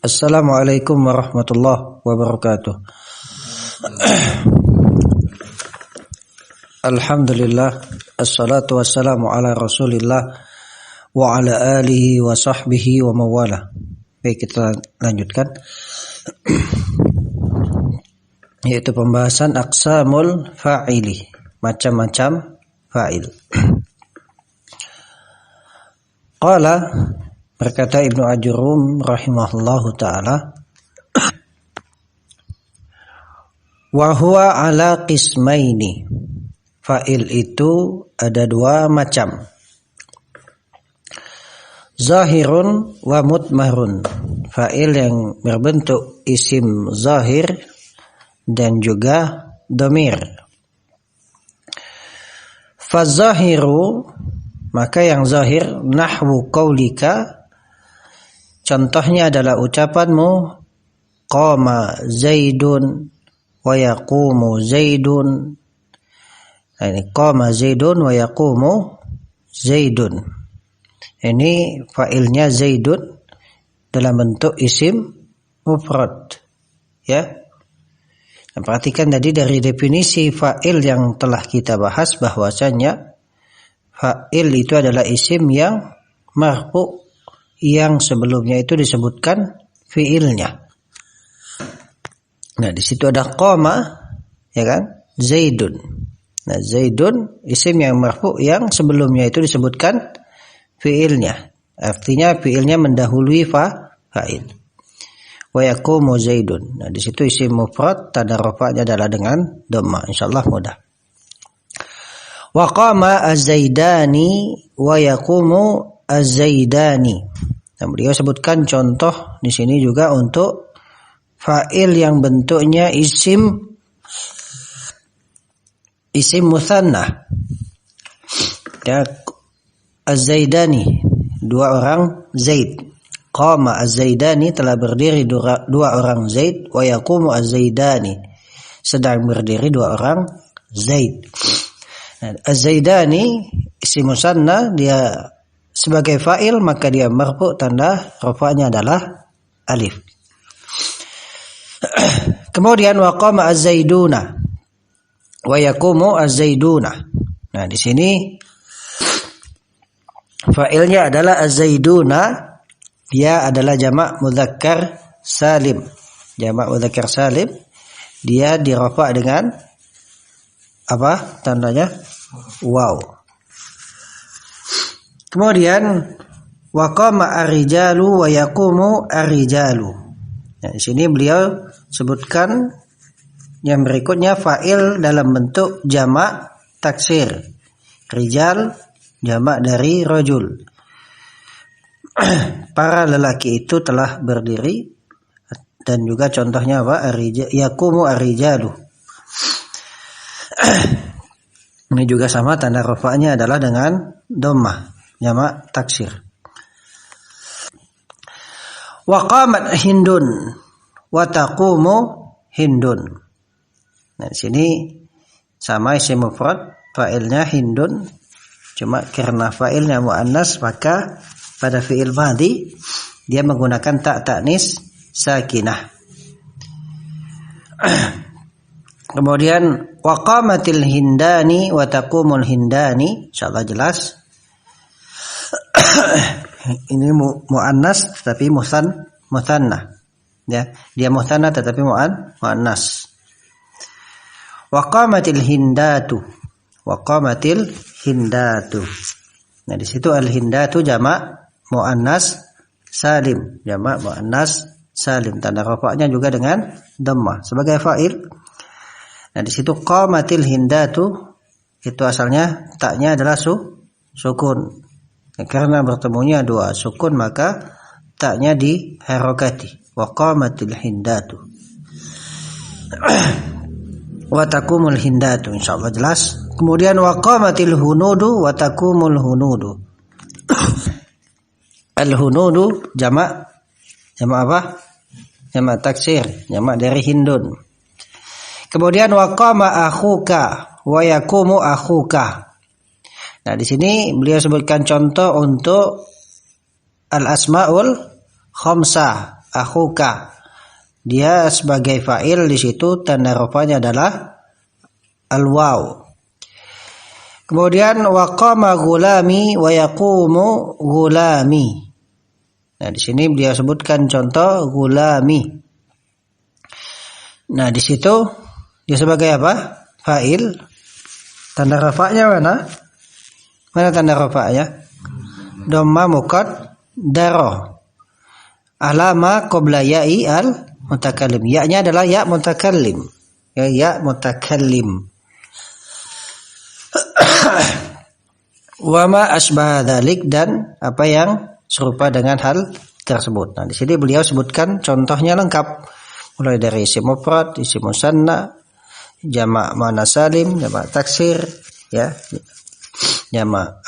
Assalamualaikum warahmatullahi wabarakatuh. Alhamdulillah, assalatu wassalamu ala rasulillah wa ala alihi wa sahbihi wa mawala. Baik, kita lanjutkan yaitu pembahasan aqsamul fa'ili, macam-macam fa'il. Qala, berkata Ibnu Ajurrum rahimahullahu ta'ala, wa huwa ala qismaini. Fa'il itu ada dua macam. Zahirun wa mutmarun. Fa'il yang berbentuk isim zahir dan juga dhamir. Fazahiru, maka yang zahir, nahwu qaulika, contohnya adalah ucapanmu qama zaidun wa yaqumu zaidun. Nah, ini qama zaidun wa yaqumu zaidun. Ini fa'ilnya zaidun dalam bentuk isim mufrad. Ya. Nah, perhatikan tadi dari definisi fa'il yang telah kita bahas bahwasanya fa'il itu adalah isim yang marfu' yang sebelumnya itu disebutkan fiilnya. Nah, di situ ada qama, ya kan? Zaidun. Nah, zaidun isim yang marfu yang sebelumnya itu disebutkan fiilnya. Artinya fiilnya mendahului fa'il. Wa yaqumu zaidun. Nah, di situ isim mufrad tanda rafa'nya adalah dengan dhamma. Insyaallah mudah. Wa qama az-zaidani wa yaqumu az-zaidani. Nah, beliau sebutkan contoh di sini juga untuk fa'il yang bentuknya isim mutsanna. Ya, az-zaidani, dua orang Zaid. Qama az-zaidani, telah berdiri dua orang Zaid. Wa yaqumu az-zaidani, sedang berdiri dua orang Zaid. Nah, az-zaidani isim mutsanna, dia sebagai fa'il maka dia marfu, tanda rafa'nya adalah alif. Kemudian wa qama az-zaiduna wa yaqumu az-zaiduna. Nah, di sini fa'ilnya adalah az-zaiduna, dia adalah jamak mudzakkar salim. Jamak mudzakkar salim, dia dirafa' dengan apa tandanya? Waw. Kemudian wa qama ar-rijalu wa yaqumu ar-rijalu. Nah, di sini beliau sebutkan yang berikutnya fa'il dalam bentuk jamak taksir. Rijal jamak dari rajul. Para lelaki itu telah berdiri, dan juga contohnya apa? Yaqumu ar-rijalu. Ini juga sama, tanda rafa'nya adalah dengan dhammah, jamak taksir. Wa qamat hindun wa taqumu hindun. Nah, di sini sama isim mufrad, fa'ilnya hindun, cuma karena fa'ilnya muannas maka pada fi'il madhi dia menggunakan ta' ta'nis sakinah. Kemudian wa qamatil hindani wa taqumul hindani, insyaallah jelas. Ini muannas tetapi mutsanna. Ya, dia mutsanna tetapi muannas. Wa qamatil hindatu. Wa qamatil hindatu. Nah, di situ al-hindatu jamak muannas salim, jamak muannas salim. Tanda rafa'nya juga dengan dhammah sebagai fa'il. Nah, di situ qamatil hindatu itu asalnya taknya adalah sukun. Ya, karena bertemunya dua sukun maka taknya diharokati. Wa qamatil hindatu. Wa taqumul hindatu, insyaallah jelas. Kemudian wa qamatil hunudu wa taqumul hunudu. Al-hunudu jamak apa? Jamak taksir, jamak dari hindun. Kemudian wa qama akhuka wa yaqumu akhuka. Nah, di sini beliau sebutkan contoh untuk al-asmaul khamsah, akhuka. Dia sebagai fa'il di situ tanda rafa'nya adalah al-waw. Kemudian waqama gulami wa yaqumu gulami. Nah, di sini beliau sebutkan contoh gulami. Nah, di situ dia sebagai apa? Fa'il. Tanda rafa'nya mana? Mana tanda rafa'nya? Dhamma muqaddara. Alama qabla ya'i al mutakallim. Ya-nya adalah ya mutakallim. Ya mutakallim. Wa ma asbah dzalik, dan apa yang serupa dengan hal tersebut. Nah, di sini beliau sebutkan contohnya lengkap. Mulai dari isim mufrad, isim musanna, jamak muannas salim, jamak taksir, ya. Jamak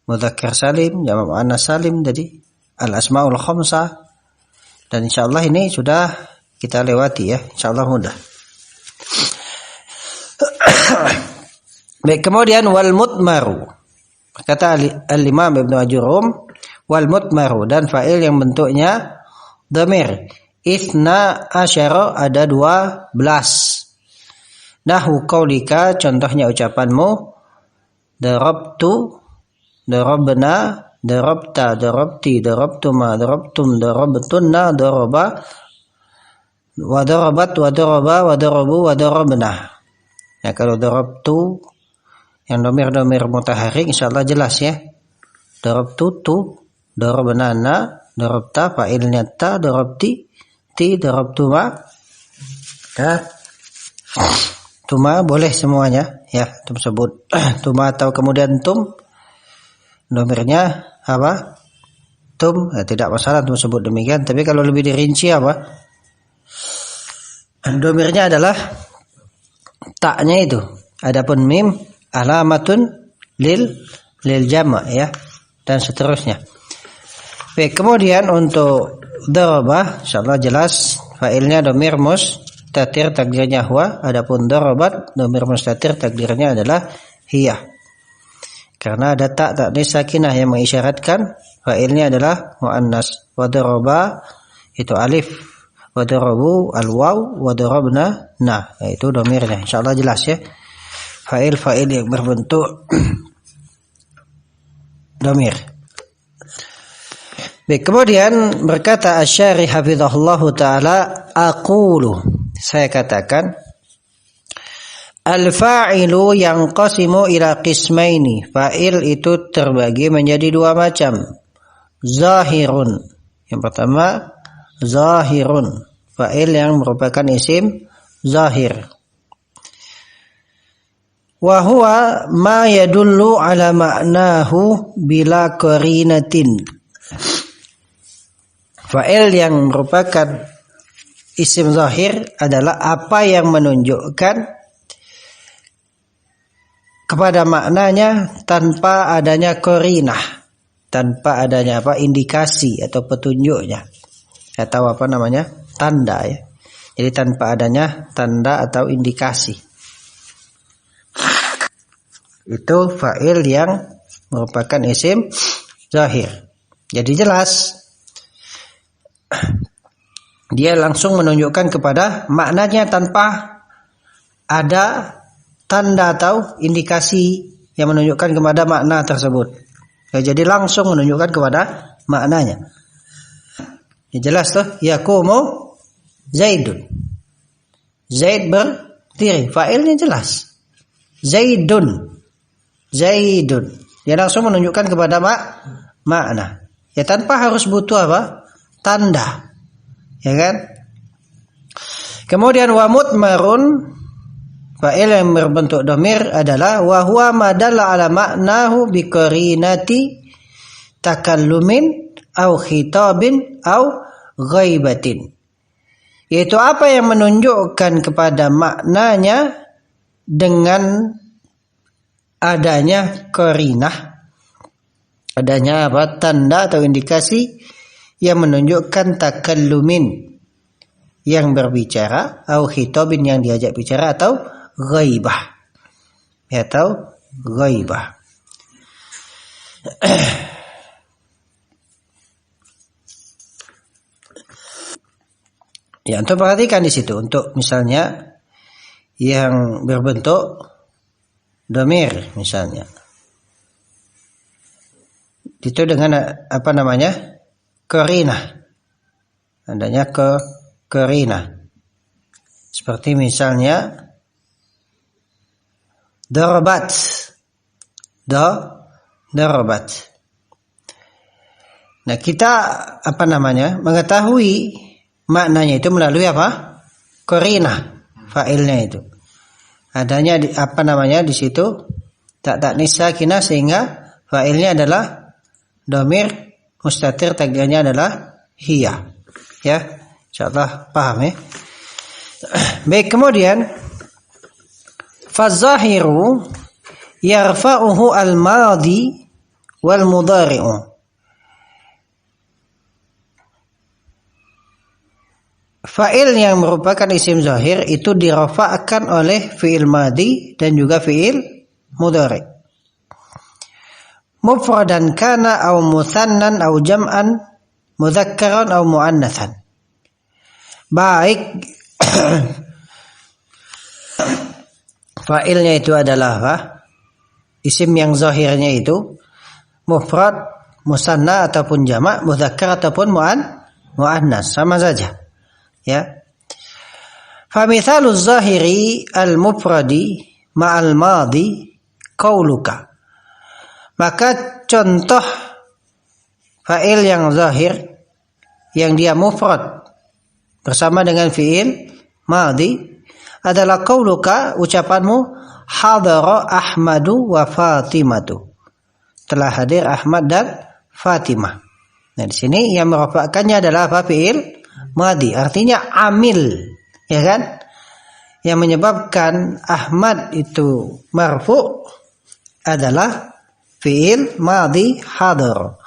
mudzakkar salim, jamak muannas salim, jadi al-asmaul khamsah. Dan insyaallah ini sudah kita lewati ya, insyaallah mudah. Baik, kemudian wal mutmaru. Kata al-Imam Ibnu Ajurum, wal mutmaru, dan fa'il yang bentuknya dhamir. Itsna asyara, ada 12. Nahu qaulika, contohnya ucapanmu, darabtu, darabna, darabta, darabti, darabtuma, darabtum, darabtunna, daraba, wa darabat, wa daraba, wa darabu, wa darabna. Ya, kalau darabtu yang domir-domir mutaharrik insyaallah jelas ya. Darabtu tu, darabna na, darabta fa'ilnya ta, darabti ti, darabtuma. Ya. Tuma boleh semuanya ya, tum sebut. Tuma atau kemudian tum. Domirnya apa? Tum, tidak masalah tum sebut demikian, tapi kalau lebih dirinci apa? Domirnya adalah taknya itu. Adapun mim alamatun lil jama' ya, dan seterusnya. Baik, kemudian untuk darabah insyaallah jelas fa'ilnya dhamir mustatir takdirnya huwa, adapun darabat dhamir mustatir takdirnya adalah hiya. Karena ada tak sakinah yang mengisyaratkan fa'ilnya adalah muannas. Wa daraba itu alif, wa darabu al-waw, wa darabna na, yaitu dhamirnya. Insyaallah jelas ya. Fa'il yang berbentuk dhamir. Baik, kemudian berkata Asy-Syarih hafizahullahu taala, aqulu, saya katakan, al-fa'ilu yanqasimu ila qismaini. Fa'il itu terbagi menjadi dua macam. Zahirun. Yang pertama, zahirun. Fa'il yang merupakan isim zahir. Wa huwa ma yadullu ala ma'nahu bila qarinatin. Fa'il yang merupakan isim zahir adalah apa yang menunjukkan kepada maknanya tanpa adanya qarinah, tanpa adanya indikasi atau petunjuknya, atau tanda ya. Jadi tanpa adanya tanda atau indikasi. Itu fa'il yang merupakan isim zahir. Jadi jelas dia langsung menunjukkan kepada maknanya tanpa ada tanda atau indikasi yang menunjukkan kepada makna tersebut. Ya, jadi langsung menunjukkan kepada maknanya. Ya, jelas tuh, yaqumu Zaidun. Zaid berdiri, fa'ilnya jelas. Zaidun. Zaidun. Dia langsung menunjukkan kepada makna. Ya, tanpa harus butuh tanda. Ya kan? Kemudian wa mutmarun, fa'il yang berbentuk dhamir adalah wa huwa ma dalla ala ma'nahu bi qarinati takallumin au khitabin au ghaibatin. Yaitu apa yang menunjukkan kepada maknanya dengan adanya qarinah, adanya tanda atau indikasi yang menunjukkan takallumin yang berbicara, au khitabin yang diajak bicara, atau ghaibah. Atau ghaibah. Ya, untuk perhatikan di situ untuk misalnya yang berbentuk dhamir misalnya. Itu dengan apa namanya? Qarinah. Adanya qarinah. Seperti misalnya darabat. Darabat. Nah, kita apa namanya? Mengetahui maknanya itu melalui apa? Qarinah, fa'ilnya itu. Adanya apa namanya di situ? Tak-taknis sakinah sehingga fa'ilnya adalah dhamir mustatir, takdirnya adalah hiya. Ya, insyaallah paham ya. Baik, kemudian fazahiru yarfa'uhu al-madi wal mudhari'u. Fa'il yang merupakan isim zahir itu dirafa'kan oleh fi'il madi dan juga fi'il mudhari'. Mufradan kana au mutsannan au jam'an mudzakkaran au muannatsan. Baik fa'ilnya itu adalah apa? Isim yang zahirnya itu mufrad, musanna ataupun jamak, mudzakkar ataupun muannas, sama saja. Ya. Fa mithaluz zahiri al-mufradi ma'al madi qauluka. Maka contoh fa'il yang zahir yang dia mufrad bersama dengan fi'il madi adalah qauluka, ucapanmu hadara Ahmadu wa Fatimatu. Telah hadir Ahmad dan Fatimah. Nah, di sini yang merofakkannya adalah apa? Fi'il madi, artinya amil, ya kan? Yang menyebabkan Ahmad itu marfu adalah fi'il madi hadar.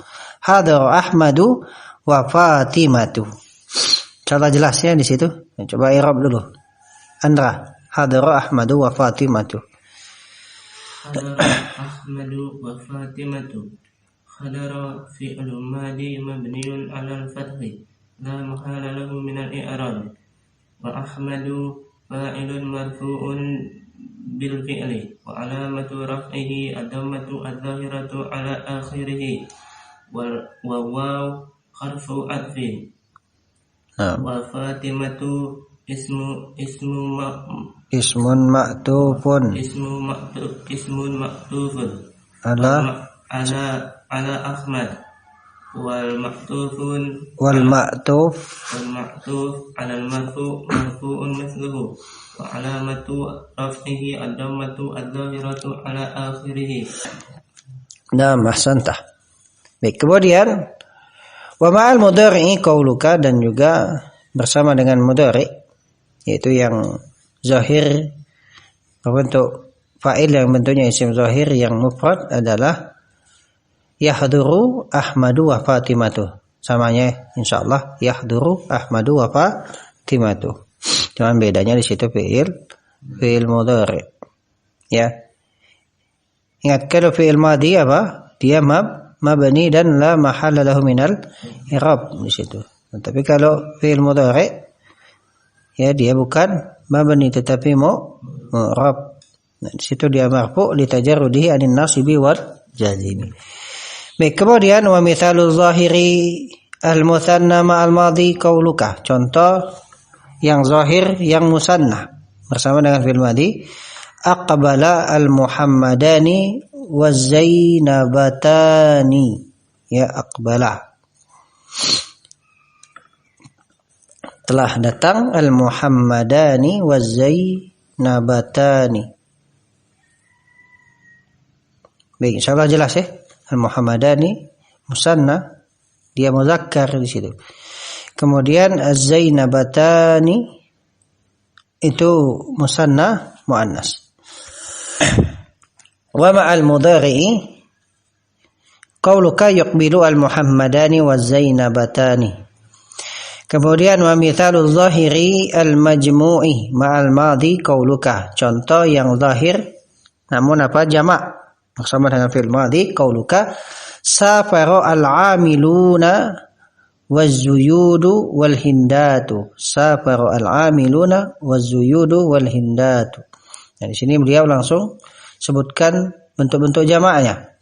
Hadar Ahmadu wa Fatimatu. Coba jelasnya di situ. Coba i'rab dulu. Andra, hadar Ahmadu wa Fatimatu. Hadar Ahmadu wa Fatimatu. Hadara fi'il madi mabniun 'ala al-fathi. La mahala lahu min al-i'rab. Wa Ahmadu fa'ilun marfu'un bil fi'li wa 'alamatu raf'ihi ad-dammatu adh-dhahiratu 'ala akhirih wa waw harfu 'athfin. Wa Fatimatu ismun ma'tufun ala Ahmad. Wal ma'tuf ala marfu'un mithluhu wa alamatu raf'ihi ad-dammatu adh-dhahiratu ala akhirih. Nah, ahsantah. Baik, kemudian wa ma'al mudhari'i qauluka, dan juga bersama dengan mudhari, yaitu yang zahir berbentuk fa'il yang bentuknya isim zahir yang mufrad adalah yahduru Ahmadu wa Fatimatu. Samanya insyaallah yahduru Ahmadu wa Fatimatu. Cuman bedanya di situ fi'il mudhari. Ya. Ingat, kalau fi'il madi apa? Dia mabni dan la mahalla lahu minal i'rab di situ. Tapi kalau fi'il mudhari ya dia bukan mabni tetapi mu'rab. Nah, di situ dia marfu li tajarrudihi anin nasibi wal jazimi. Baik, kemudian wa mithalul zahiri al-mutsanna ma'al madi qauluka. Contoh yang zahir yang musanna bersama dengan fi'il madi, aqbala al-muhammadani waz-zainabatani. Ya, aqbala. Telah datang al-muhammadani waz-zainabatani. Baik, insyaallah jelas ya. Al-Muhammadani musanna, dia muzakkar di situ. Kemudian az-zainabatani itu musanna muannas. Wa ma'al mudhari'i qauluka yuqbilu al-muhammadani waz-zainabatani. Kemudian wa mithalul zahiri al-majmu'i ma'al madi qauluka. Contoh yang zahir namun apa? Jamak bersama dengan fi'il madhi qauluka safara al-amiluna wazuyudu wal hindatu. Safaru al-amiluna wazuyudu wal hindatu. Nah, di sini beliau langsung sebutkan bentuk-bentuk jamaknya.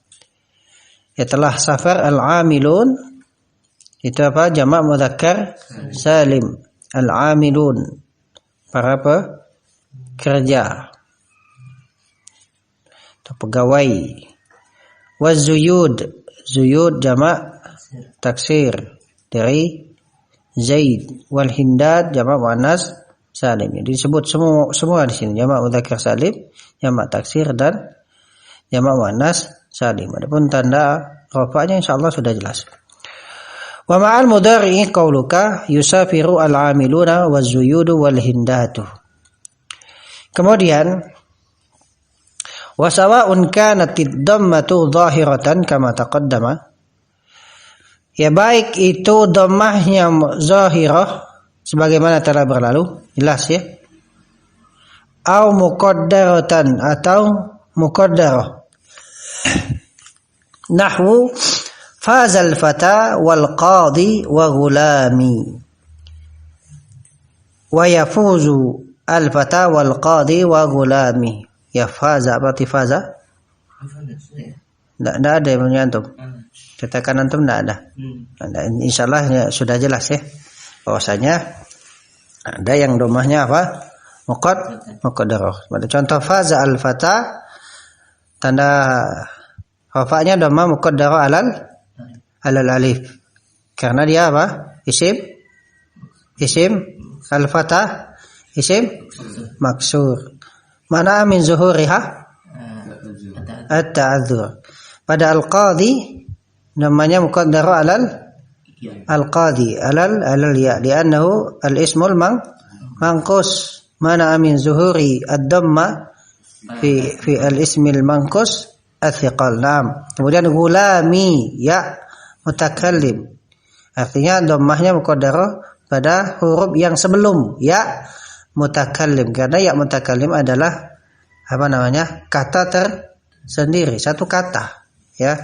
Ya, telah safar al-amilun itu apa? Jamak mudzakkar salim. Al-amilun, para pekerja atau pegawai. Wazuyud, zuyud jamak taksir dari Zaid. Wal hindad jamak muannas salim. Jadi disebut semua di sini jamak mudzakkar salim, jamak taksir dan jamak muannas salim. Adapun tanda rafa'nya insyaallah sudah jelas. Wa ma'al mudhari'i qauluka yusafiru al-amiluna waz-zuyudu wal hindatu. Kemudian wa sawa'un kanat ad-dhammatu dhahiratan kama taqaddama. Ya, baik itu dhammahnya zahirah sebagaimana telah berlalu, jelas ya. Au muqaddaratan atau muqaddarah. Nahwu fazal fata wal qadi wa ghulami. Wa yafuzu al fata wal qadi wa ghulami. Ya faza berarti faza? Tidak ada yang menyantum. Cetakan antum tidak ada. Insyaallah ya, sudah jelas ya. Bahwasanya ada yang domahnya apa? Muqaddarah. Pada contoh faza al fata, tanda rafa'nya dhamma muqaddarah alal alif. Karena dia apa? Isim al-fatah, isim maksur. Mana min zuhuriha? At-ta'adzur. Pada al-qadi namanya muqaddarah al-qadi alal ya, li'annahu al-ismul manqus. Mana min zuhuri ad-dhamma fi al-ismil manqus athiqal. Naam. Kemudian gulami ya mutakallim, artinya dhammahnya muqaddarah pada huruf yang sebelum ya mutakallim, karena ya mutakallim adalah apa namanya, kata tersendiri, satu kata ya.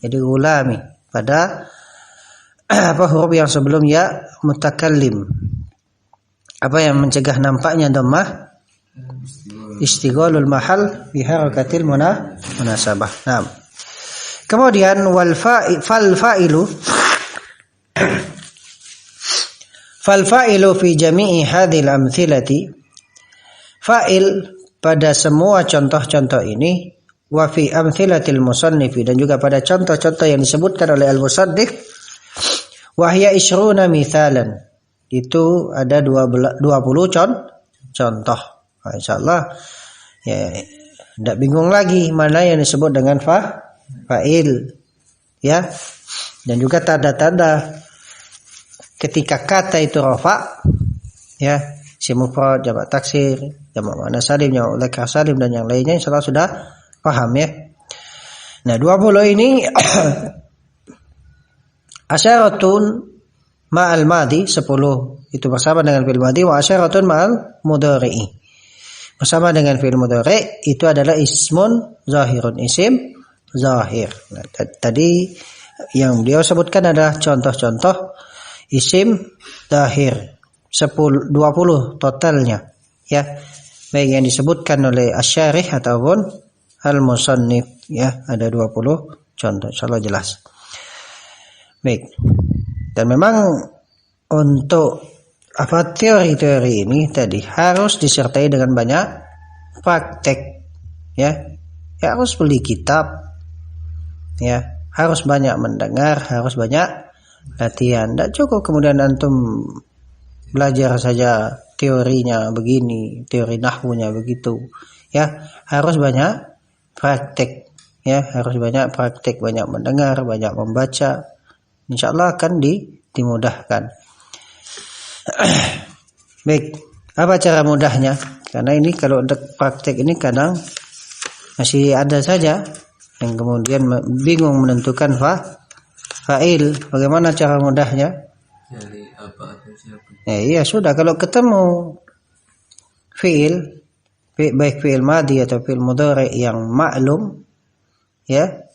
Jadi gulami pada apa huruf yang sebelum ya mutakallim. Apa yang mencegah nampaknya dhammah? Istighalul mahal bi harakatil munasabah. Naam. Kemudian fal fa'ilu fi jami'i hadhil amthilati. Fa'il pada semua contoh-contoh ini, wa fi amthilatil musannifi, dan juga pada contoh-contoh yang disebutkan oleh al-musannif, wa hiya 20 mithalan. Itu ada 20 contoh. Nah, insyaallah ya tidak bingung lagi mana yang disebut dengan fa'il ya. Dan juga tanda-tanda ketika kata itu rafa ya, isim mufrad, jamak taksir, jamak muannas salim, jamak mudzakkar salim, dan yang lainnya insyaallah sudah paham ya. Nah, 20 ini asyaratun ma'al madi, 10 itu bersama dengan fi'il madi, wa asyaratun ma'al mudhari'i, bersama dengan fi'il mudhari' itu adalah ismun zahirun, isim zahir. Nah, tadi yang beliau sebutkan adalah contoh-contoh isim zahir 20 totalnya ya, baik yang disebutkan oleh asy-syarih ataupun al-musannif ya, ada 20 contoh, insyaallah jelas. Baik. Dan memang untuk apa teori-teori ini tadi harus disertai dengan banyak praktek ya. Ya, harus beli kitab ya, harus banyak mendengar, harus banyak latihan. Tidak cukup kemudian antum belajar saja teorinya begini, teori nahwunya begitu ya, harus banyak praktek ya, harus banyak praktek, banyak mendengar, banyak membaca, insyaallah akan dimudahkan. Baik, apa cara mudahnya? Karena ini kalau untuk praktek ini kadang masih ada saja yang kemudian bingung menentukan fa'il. Bagaimana cara mudahnya? Dari apa atau siapa? Iya sudah, kalau ketemu fi'il baik fi'il madhi atau fi'il mudhari yang maklum ya,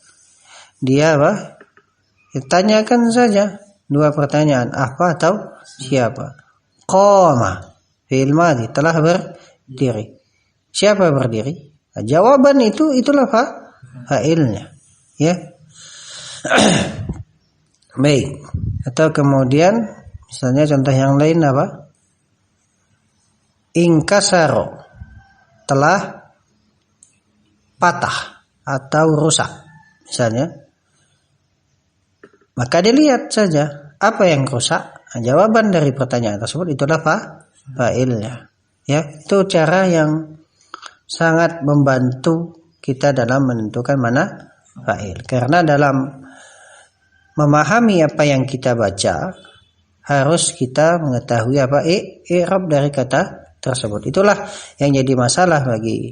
dia apa? Tanyakan saja Dua pertanyaan, apa atau siapa? Qama, fi'il madhi, telah berdiri. Siapa berdiri? Nah, jawaban itulah fa'ilnya. Ya. Baik. Atau kemudian misalnya contoh yang lain apa? Inkasaro, telah patah atau rusak misalnya. Maka dilihat saja apa yang rusak. Nah, jawaban dari pertanyaan tersebut itulah fa'ilnya. Ya, itu cara yang sangat membantu kita dalam menentukan mana fa'il. Karena dalam memahami apa yang kita baca harus kita mengetahui apa i'rab dari kata tersebut. Itulah yang jadi masalah bagi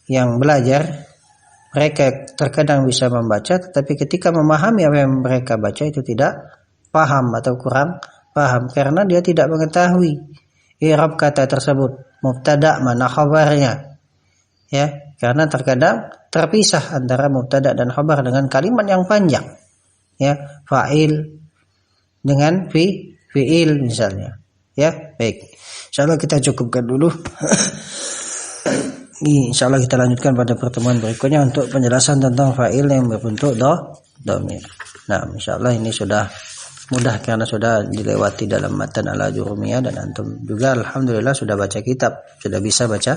yang belajar. Mereka terkadang bisa membaca, tetapi ketika memahami apa yang mereka baca itu tidak paham atau kurang paham karena dia tidak mengetahui i'rab kata tersebut, mubtada mana khabarnya. Ya, karena terkadang terpisah antara mubtada dan khabar dengan kalimat yang panjang. Ya, fa'il dengan fi'il misalnya. Ya, baik. Insyaallah kita cukupkan dulu. Insyaallah kita lanjutkan pada pertemuan berikutnya untuk penjelasan tentang fa'il yang berbentuk dhamir. Nah, insyaallah ini sudah mudah karena sudah dilewati dalam matan al-Ajurumiyah dan antum juga alhamdulillah sudah baca kitab, sudah bisa baca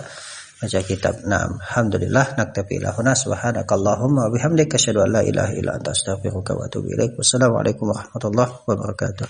kitab. Nah, alhamdulillah naktafi lahuna subhanakallahumma wa bihamdika asyhadu an la ilaha illa anta astaghfiruka wa atubu ilaik. Wassalamualaikum warahmatullahi wabarakatuh.